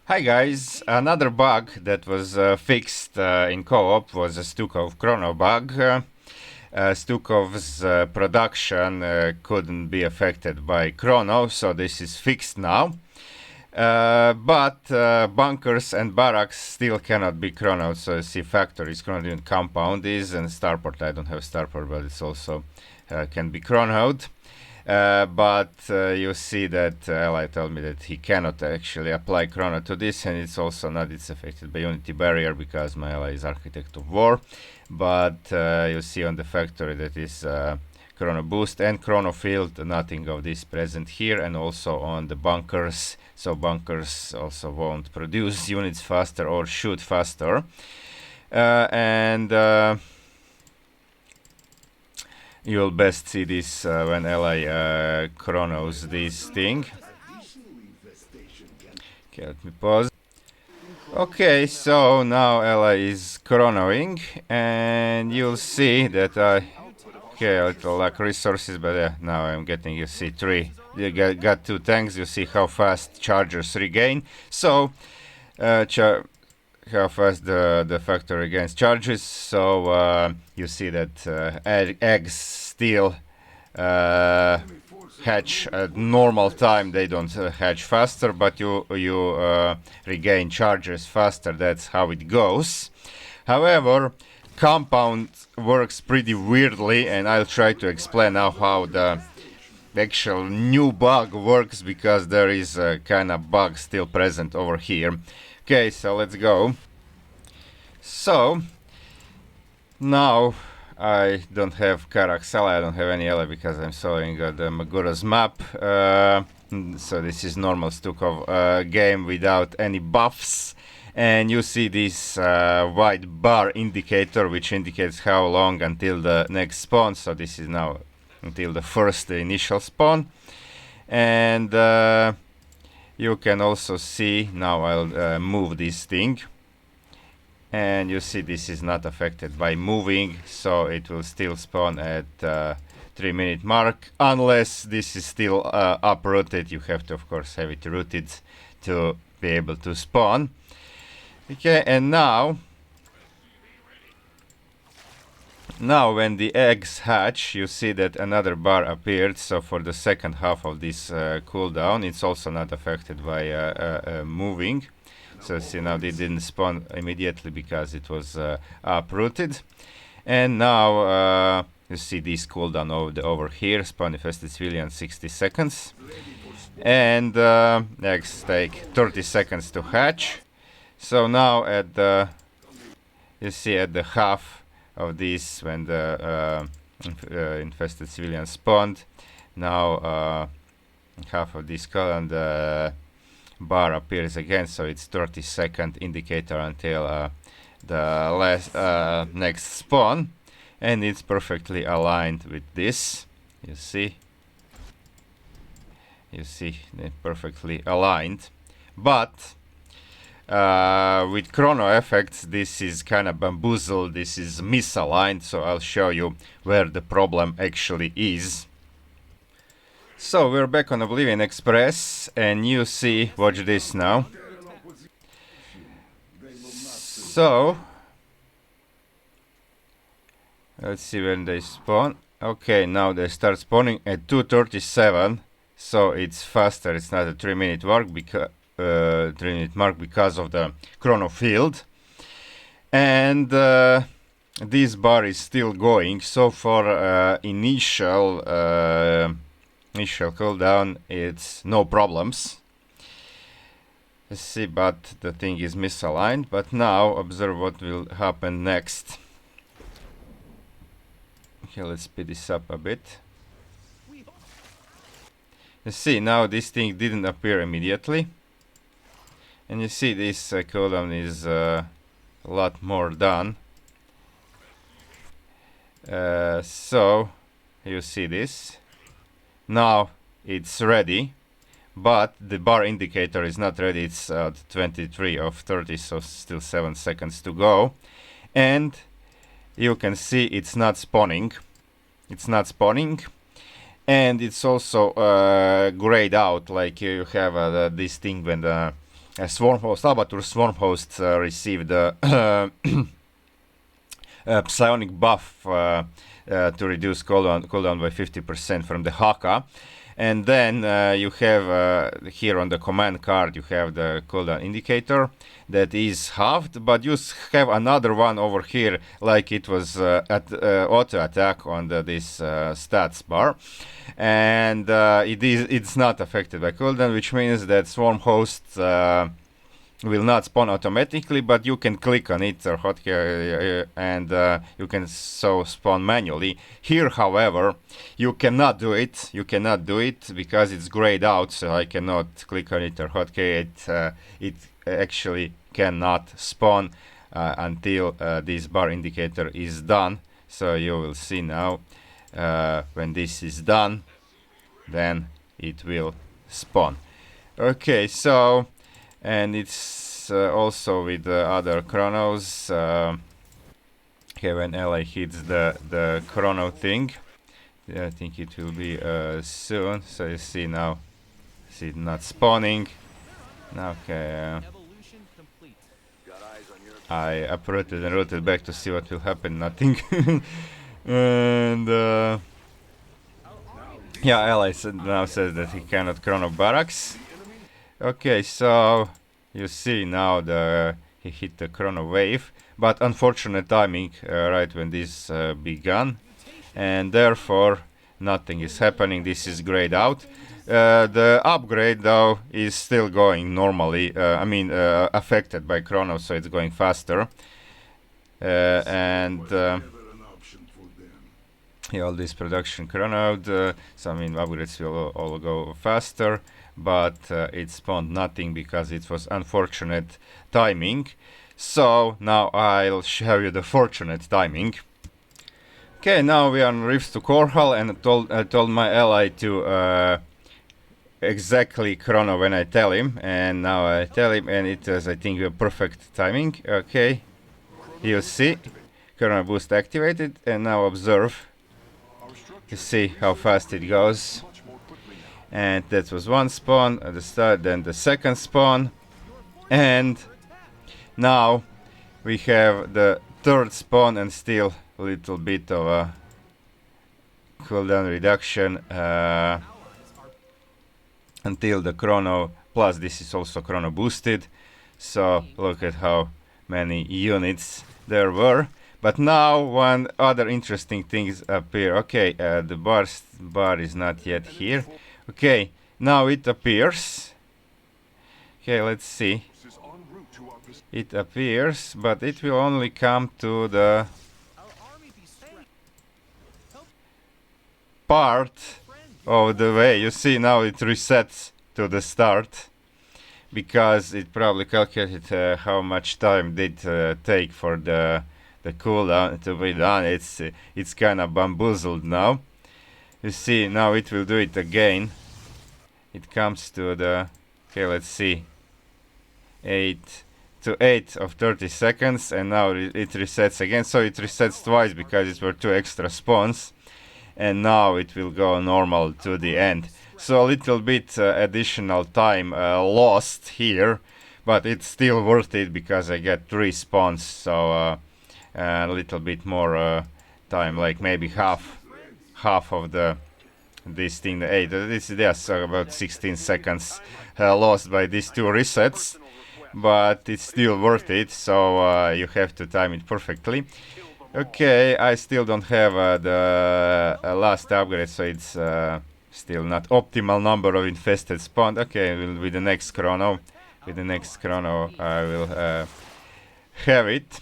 Hi guys, another bug that was fixed in co-op was a Stukov chrono bug. Stukov's production couldn't be affected by chrono, so this is fixed now. But bunkers and barracks still cannot be chronoed, so you see factories, chrono compound is, and starport, I don't have starport, but it's also can be chronoed. But you see that Ally told me that he cannot actually apply chrono to this, and it's also not it's affected by unity barrier because my ally is architect of war. But you see on the factory that is chrono boost and chrono field, nothing of this present here, and also on the bunkers, so bunkers also won't produce units faster or shoot faster. You'll best see this when Ally chronos this thing. Okay, let me pause. Okay, so now Ally is chronoing, and you'll see that okay, a little lack resources, but yeah, now I'm getting, you see, you got 2 tanks, you see how fast chargers regain. So, how fast the factory against charges. So you see that eggs still hatch at normal time. They don't hatch faster, but you regain charges faster. That's how it goes. However, compound works pretty weirdly, and I'll try to explain now how the actual new bug works, because there is a kind of bug still present over here. Okay, so let's go. So now I don't have Caraxella, I don't have any ally because I'm showing the Magura's map. So this is normal Stukov game without any buffs. And you see this white bar indicator, which indicates how long until the next spawn. So this is now until the first initial spawn. And you can also see, now I'll move this thing, and you see this is not affected by moving, so it will still spawn at 3-minute mark, unless this is still uprooted. You have to of course have it rooted to be able to spawn. Okay, and now when the eggs hatch, you see that another bar appeared. So for the second half of this cooldown, it's also not affected by moving. So see, now they didn't spawn immediately because it was uprooted. And now you see this cooldown over here, spawn infested civilian 60 seconds. And eggs take 30 seconds to hatch. So now at the, you see at the half of this, when the infested civilian spawned, now half of this column, the bar appears again, so it's 30-second indicator until the last next spawn, and it's perfectly aligned with this. You see they're perfectly aligned, but with chrono effects this is kind of bamboozled, this is misaligned, so I'll show you where the problem actually is. So we're back on Oblivion Express, and you see, watch this now. So let's see when they spawn. Okay, now they start spawning at 2:37, so it's faster. It's not a 3-minute mark because 3-minute mark because of the chrono field, and this bar is still going. So for initial cooldown, it's no problems. Let's see, but the thing is misaligned. But now observe what will happen next. Okay, let's speed this up a bit. You see, now this thing didn't appear immediately, and you see this cooldown is a lot more done. So you see this. Now it's ready, but the bar indicator is not ready. It's 23 of 30, so still 7 seconds to go. And you can see it's not spawning. And it's also grayed out, like you have this thing when the swarm host, Albatur swarm host received a psionic buff to reduce cooldown by 50% from the Haka. And then you have here on the command card, you have the cooldown indicator that is halved, but you have another one over here, like it was at auto attack on this stats bar, and it's not affected by cooldown, which means that swarm hosts will not spawn automatically, but you can click on it or hotkey and you can so spawn manually. Here, however, you cannot do it. You cannot do it because it's grayed out, so I cannot click on it or hotkey it. It actually cannot spawn until this bar indicator is done. So you will see now when this is done, then it will spawn. Okay, so. And it's also with the other chronos. Okay, when ally hits the chrono thing, I think it will be soon. So you see now, see it not spawning. Okay, I uprooted and rooted back to see what will happen. Nothing. And yeah, ally now says that he cannot chrono barracks. Okay, so you see now he hit the chrono wave, but unfortunate timing right when this began, and therefore nothing is happening. This is grayed out. The upgrade though is still going normally. Affected by chrono, so it's going faster. And yeah, all this production chronoed. So upgrades will all go faster. But it spawned nothing because it was unfortunate timing. So now I'll show you the fortunate timing. Okay, now we are on Rifts to Korhal, and I told my ally to exactly chrono when I tell him, and now I tell him, and it is, I think, a perfect timing. Okay, you see, chrono boost activated, and now observe. You see how fast it goes. And that was one spawn at the start, then the second spawn, and now we have the third spawn and still a little bit of a cooldown reduction until the chrono, plus this is also chrono boosted, so look at how many units there were. But now one other interesting things appear. Okay, the bar is not yet here. Okay, now it appears. Okay, let's see. It appears, but it will only come to the part of the way. You see, now it resets to the start because it probably calculated how much time did take for the cooldown to be done. It's kind of bamboozled now. You see, now it will do it again. It comes to the, okay, let's see, 8 of 30 seconds, and now it resets again. So it resets twice because it were 2 extra spawns, and now it will go normal to the end. So a little bit additional time lost here, but it's still worth it because I get 3 spawns, so a little bit more time, like maybe half of this thing. This is about 16 seconds lost by these 2 resets, but it's still worth it, so you have to time it perfectly. Okay, I still don't have the last upgrade, so it's still not optimal number of infested spawn. Okay, with the next chrono I will have it.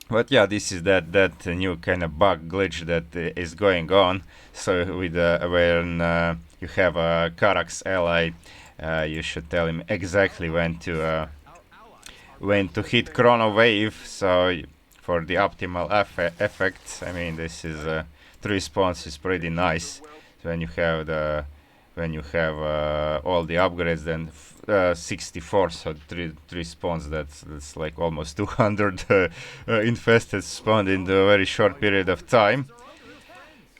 But yeah, this is that new kind of bug glitch that is going on. So with when you have a Karak's ally, you should tell him exactly when to hit chrono wave. So for the optimal effect, I mean, this is 3 spawns is pretty nice. So when you have all the upgrades, then 64, so 3 spawns, that's like almost 200 infested spawned in a very short period of time.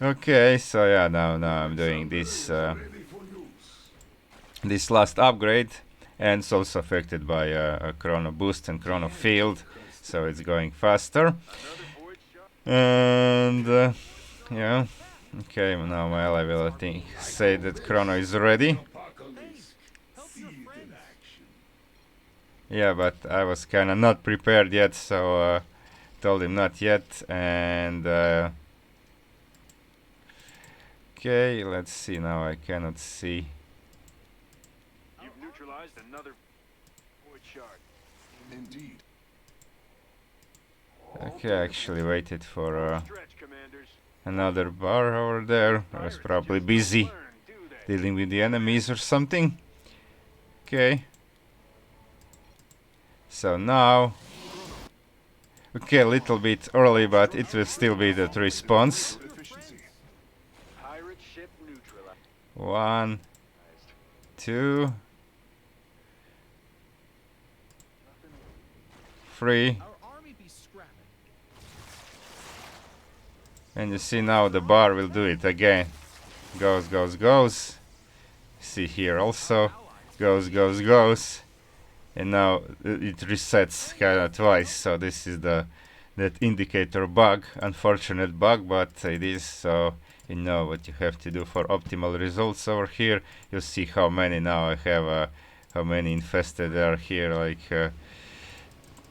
Okay, so yeah, now I'm doing this this last upgrade, and it's also affected by a chrono boost and chrono field, so it's going faster. And yeah, okay, now well, I will say that chrono is ready. Yeah, but I was kind of not prepared yet, so told him not yet. And okay, let's see. Now I cannot see. You've neutralized another void shard. Indeed. Okay, I actually waited for Stretch, commanders. another bar over there. I was probably busy dealing with the enemies or something. Okay. So now, okay, a little bit early, but it will still be that response. Pirate ship neutralized. 1, 2, 3. And you see now the bar will do it again. Goes, goes, goes. See here also. Goes, goes, goes. And now it resets kind of twice. So this is that indicator bug. Unfortunate bug, but it is. So you know what you have to do for optimal results over here. You see how many now I have. How many infested are here? Like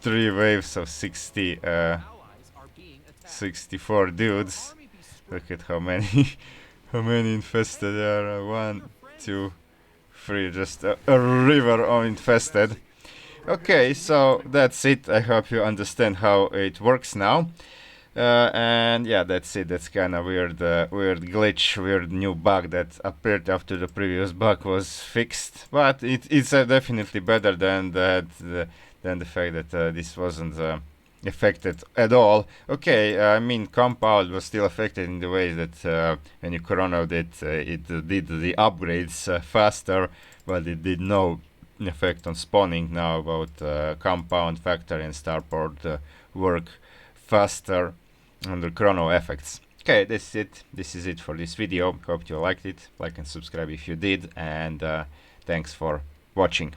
3 waves of 64 dudes. Look at how many how many infested there are. 1, 2, 3. Just a river of infested. Okay, so that's it. I hope you understand how it works now. And yeah, that's it. That's kind of weird glitch, weird new bug that appeared after the previous bug was fixed. But it's definitely better than than the fact that this wasn't affected at all. Okay, I mean, compound was still affected in the way that when you chronoed it, it did the upgrades faster, but it did no effect on spawning. Now about compound, factory, and starport work faster under chrono effects. Okay, that's it. This is it for this video. Hope you liked it. Like and subscribe if you did, and thanks for watching.